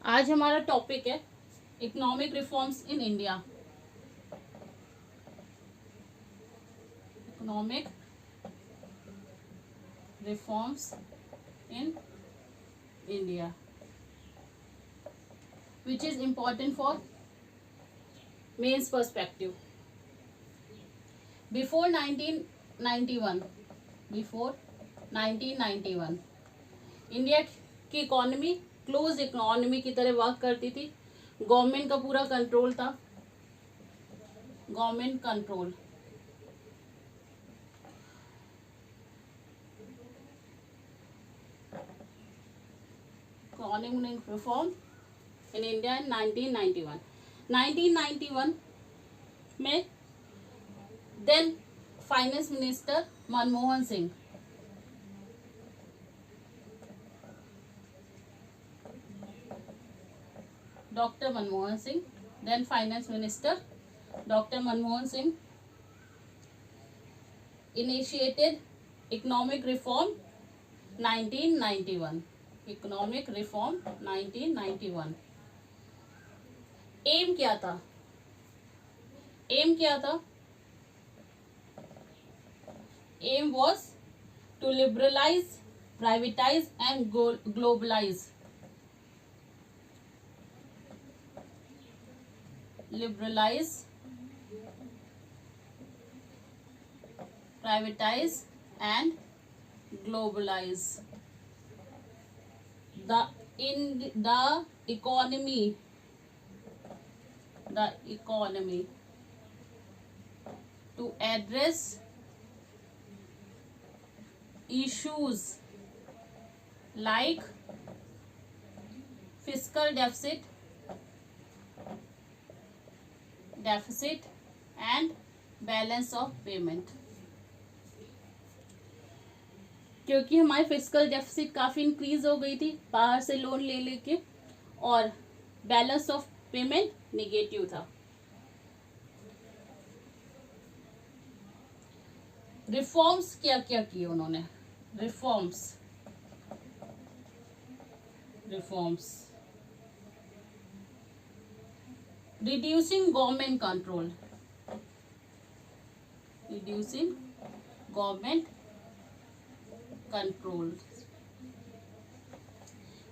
आज हमारा टॉपिक है economic reforms in India. Economic reforms in India which is important for mains perspective. Before 1991 India की economy close economy की तरह work करती थी। गवर्नमेंट का पूरा कंट्रोल था। Government control economic reform in India in 1991 में then finance minister Manmohan Singh doctor Manmohan Singh then finance minister doctor Manmohan Singh initiated economic reform 1991। Economic reform 1991। Aim क्या था? Aim was to liberalize, privatize and globalize. Liberalize, privatize and globalize the economy to address issues like fiscal deficit and balance of payment। क्योंकि हमारी fiscal deficit काफ़ी increase हो गई थी बाहर से लोन ले लेके, और बैलेंस ऑफ पेमेंट निगेटिव था। रिफॉर्म्स क्या क्या किए उन्होंने? Reforms reducing government control,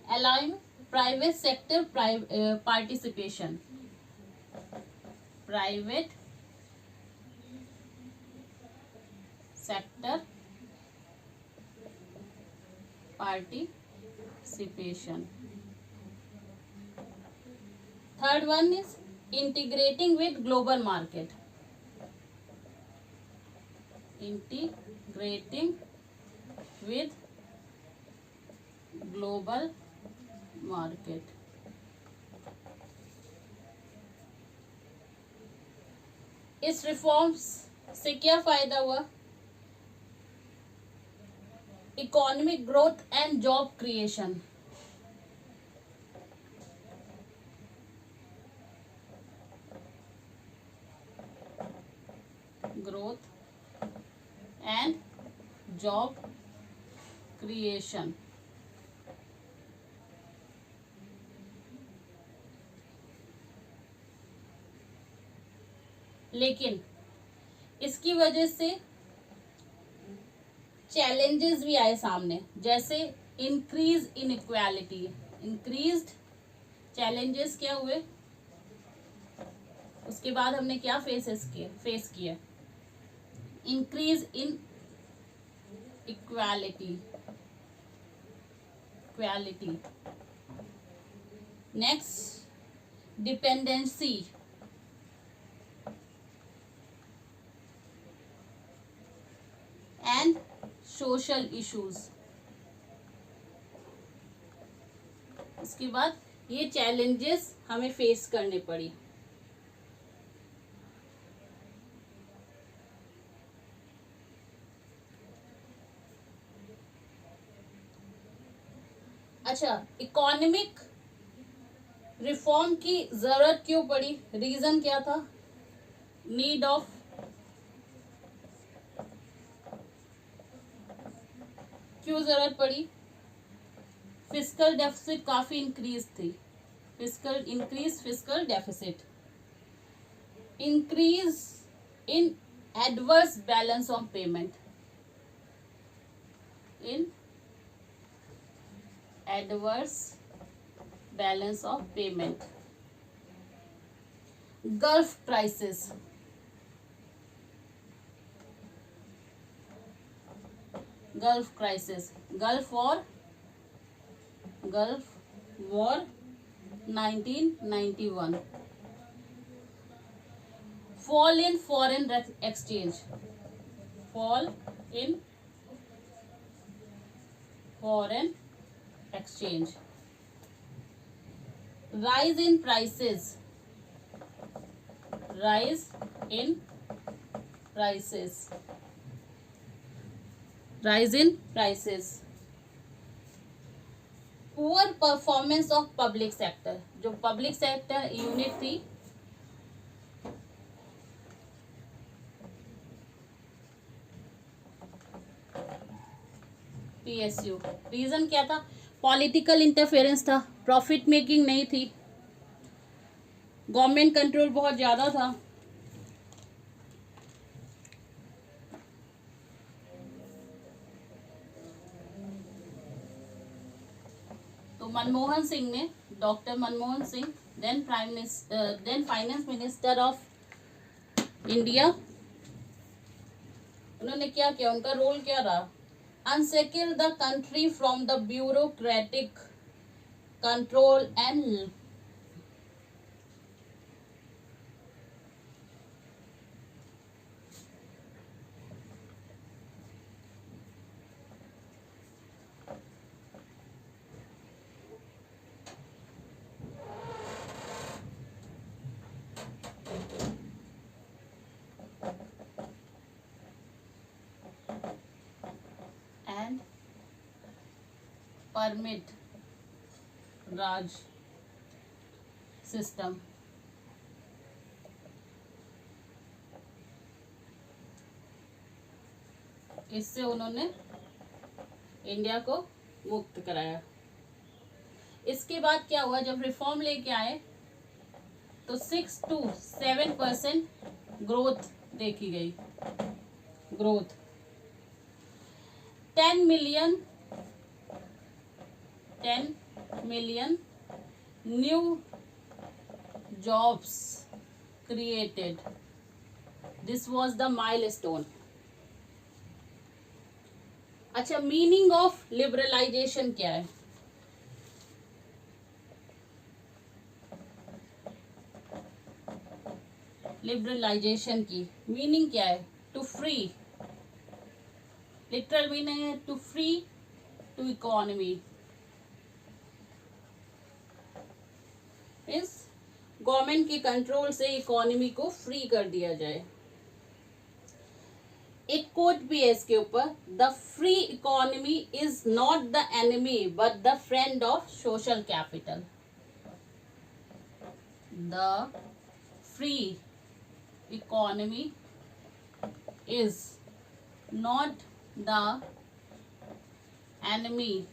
allowing private sector participation, private sector participation। Third one is integrating with global market, integrating with global market। इस रिफॉर्म्स से क्या फायदा हुआ? Economic growth and job creation. Growth and job creation. लेकिन इसकी वजह से challenges भी आए सामने, जैसे इंक्रीज इनइक्वालिटी। इंक्रीज्ड चैलेंजेस क्या हुए? उसके बाद हमने क्या फेस किया? Increase in equality. Next, dependency and social issues. इसके बाद ये चैलेंजेस हमें फेस करने पड़ी। अच्छा, इकोनॉमिक रिफॉर्म की जरूरत क्यों पड़ी? रीजन क्या था? नीड ऑफ क्यों जरूरत पड़ी? फिस्कल डेफिसिट काफी इंक्रीज थी। fiscal deficit, increase in adverse balance of payment, in adverse balance of payment, Gulf crisis, Gulf War 1991, fall in foreign exchange, fall in foreign exchange, rise in prices, rise in prices, rise in prices, poor performance of public sector, जो public sector unit थी PSU, reason क्या था? Political interference था, profit making नहीं थी, government control बहुत ज्यादा था, मनमोहन सिंह ने, doctor Manmohan Singh, then finance minister of India, उन्होंने क्या किया? उनका रोल क्या रहा? Unsettle the country from the bureaucratic control and permit raj system, इससे उन्होंने इंडिया को मुक्त कराया। इसके बाद क्या हुआ? जब रिफॉर्म लेके आए तो 6 to 7% ग्रोथ देखी गई, growth 10 million new jobs created. This was the milestone. अच्छा, मीनिंग ऑफ लिबरलाइजेशन क्या है? लिबरलाइजेशन की मीनिंग क्या है? टू फ्री, लिटरल मीनिंग है to free to economy, means government के कंट्रोल से इकोनॉमी को फ्री कर दिया जाए। एक कोट भी है इसके ऊपर, the free economy is not the enemy but the friend of social capital. The free economy is not the enemy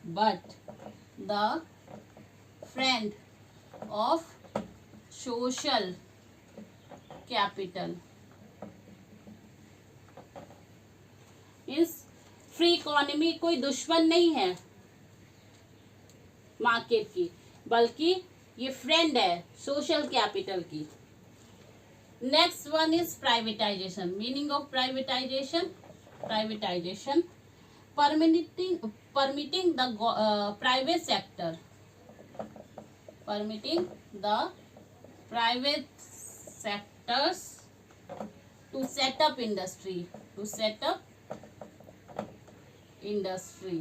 but the friend of social capital. इस फ्री इकोनॉमी कोई दुश्मन नहीं है मार्केट की, बल्कि ये फ्रेंड है सोशल कैपिटल की। Next one is privatisation. Meaning of privatisation, privatisation permitting the private sector, permitting the private sectors to set up industry, to set up industry।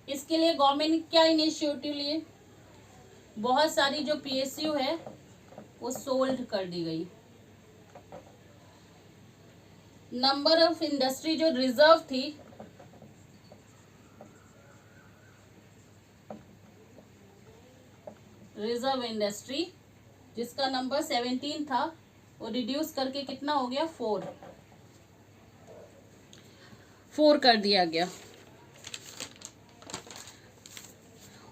इसके लिए गवर्नमेंट ने क्या इनिशिएटिव लिए? बहुत सारी जो पीएसयू है वो सोल्ड कर दी गई। नंबर ऑफ इंडस्ट्री जो रिजर्व थी, रिजर्व इंडस्ट्री जिसका नंबर 17 था वो रिड्यूस करके कितना हो गया? 4। 4 कर दिया गया।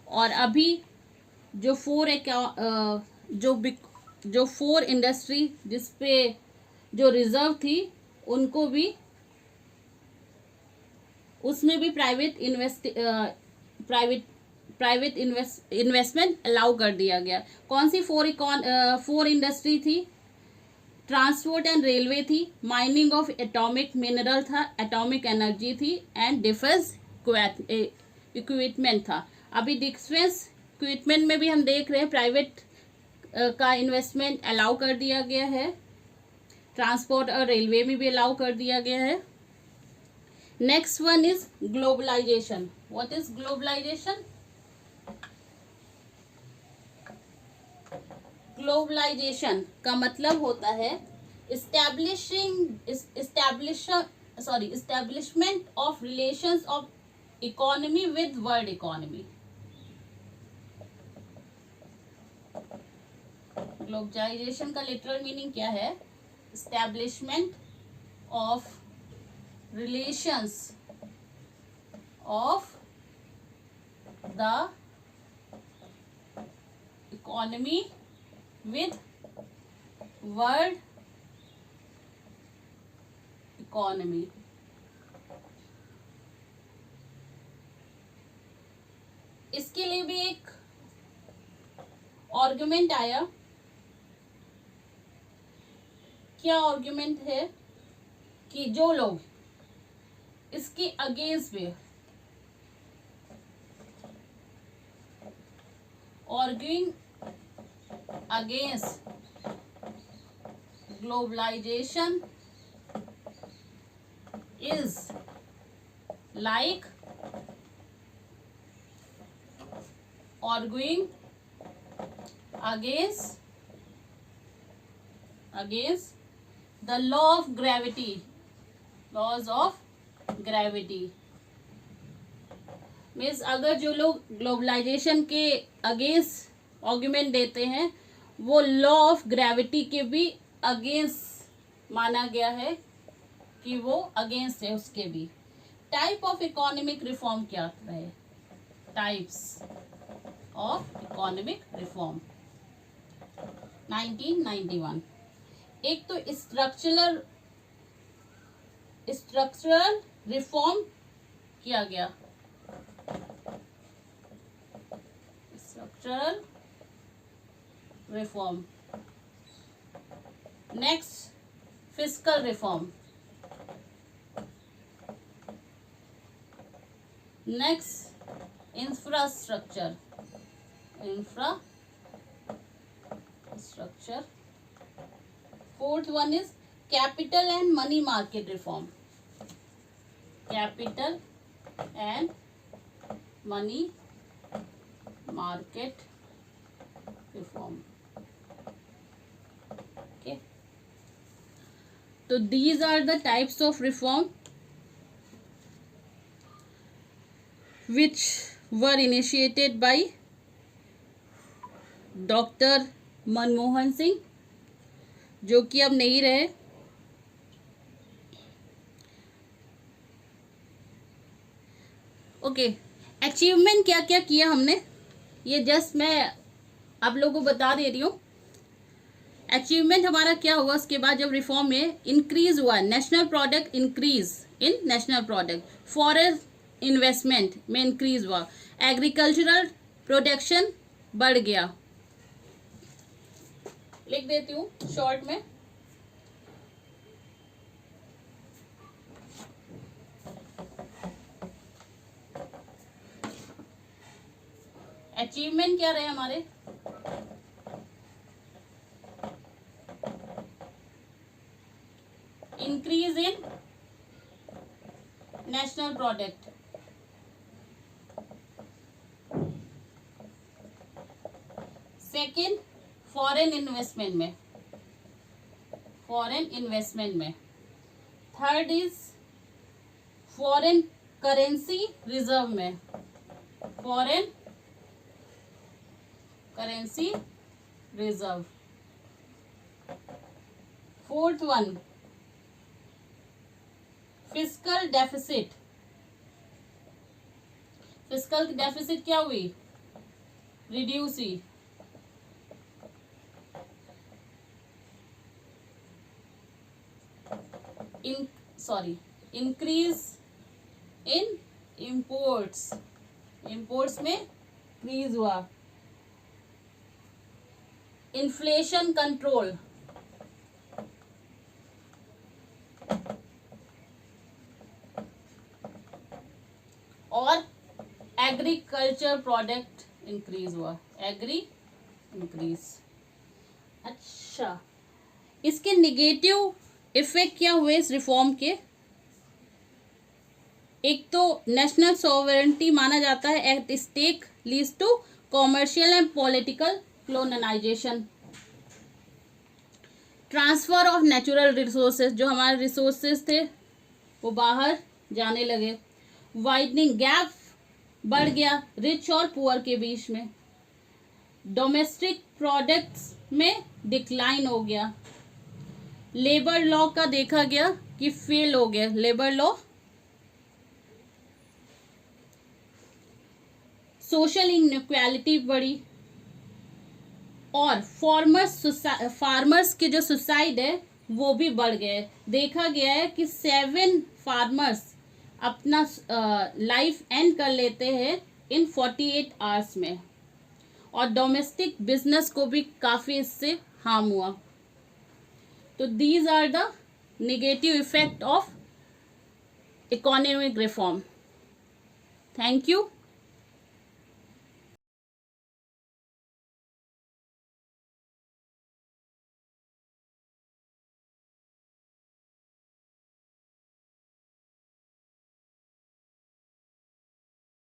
और अभी जो 4 इंडस्ट्री जिस पे जो रिजर्व थी उनको भी, उसमें भी प्राइवेट इन्वेस्टमेंट अलाउ कर दिया गया। कौन सी 4 इंडस्ट्री थी? ट्रांसपोर्ट एंड रेलवे थी, माइनिंग ऑफ एटॉमिक मिनरल था, एटॉमिक एनर्जी थी, एंड डिफेंस इक्विपमेंट था। अभी डिफेंस इक्विपमेंट में भी हम देख रहे हैं प्राइवेट का इन्वेस्टमेंट अलाउ कर दिया गया है, ट्रांसपोर्ट और रेलवे में भी अलाउ कर दिया गया है। Next one is globalization. What is globalization? Globalization का मतलब होता है establishment of relations of economy with world economy. Globalization का लिटरल मीनिंग क्या है? Establishment of relations of the economy with world economy। इसके लिए भी एक आर्गुमेंट आया। क्या आर्गुमेंट है? कि जो लोग इसके अगेंस्ट में arguing against globalization is like arguing against the law of gravity, laws of gravity। Means अगर जो लोग ग्लोबलाइजेशन के अगेंस्ट आर्गुमेंट देते हैं वो लॉ ऑफ ग्रेविटी के भी अगेंस्ट माना गया है कि वो अगेंस्ट है उसके भी। टाइप ऑफ इकोनॉमिक रिफॉर्म क्या है? Types of economic reform 1991। एक तो स्ट्रक्चरल रिफॉर्म किया गया, structural reform. Next fiscal reform. Next infrastructure. Fourth one is capital and money market reform. Capital and money market reform. Okay, so these are the types of reform which were initiated by Dr. Manmohan Singh, जो कि अब नहीं रहे। Okay, achievement क्या क्या किया हमने ये जस्ट मैं आप लोगों को बता दे रही हूँ। अचीवमेंट हमारा क्या हुआ उसके बाद जब रिफॉर्म में इंक्रीज हुआ, national product increase in national product, foreign investment में इंक्रीज हुआ, एग्रीकल्चरल प्रोडक्शन बढ़ गया। लिख देती हूँ शॉर्ट में। अचीवमेंट क्या रहे हमारे? Increase in national product, second foreign investment में, third is foreign currency reserve में, foreign currency reserve. Fourth one fiscal deficit, fiscal deficit क्या हुई, रिड्यूस हुई। इंक्रीज इन इंपोर्ट्स, इंपोर्ट्स में इंक्रीज हुआ। इन्फ्लेशन कंट्रोल, और एग्रीकल्चर प्रोडक्ट इंक्रीज हुआ, agri increase. अच्छा, इसके निगेटिव इफेक्ट क्या हुए इस रिफॉर्म के? एक तो नेशनल सॉवरेंटी माना जाता है at stake, leads to commercial and political colonization. Transfer of natural resources, जो हमारे रिसोर्सेज थे वो बाहर जाने लगे। वाइडनिंग गैप बढ़ गया रिच और पुअर के बीच में। डोमेस्टिक प्रोडक्ट्स में डिक्लाइन हो गया। लेबर लॉ का देखा गया कि फेल हो गया, लेबर लॉ। सोशल इनइक्वालिटी बढ़ी, और फार्मर्स के जो सुसाइड है वो भी बढ़ गए। देखा गया है कि 7 फार्मर्स अपना लाइफ एंड कर लेते हैं इन 48 आवर्स में, और डोमेस्टिक बिजनेस को भी काफ़ी इससे हार्म हुआ। तो these are the negative effect of economic reform. Thank you.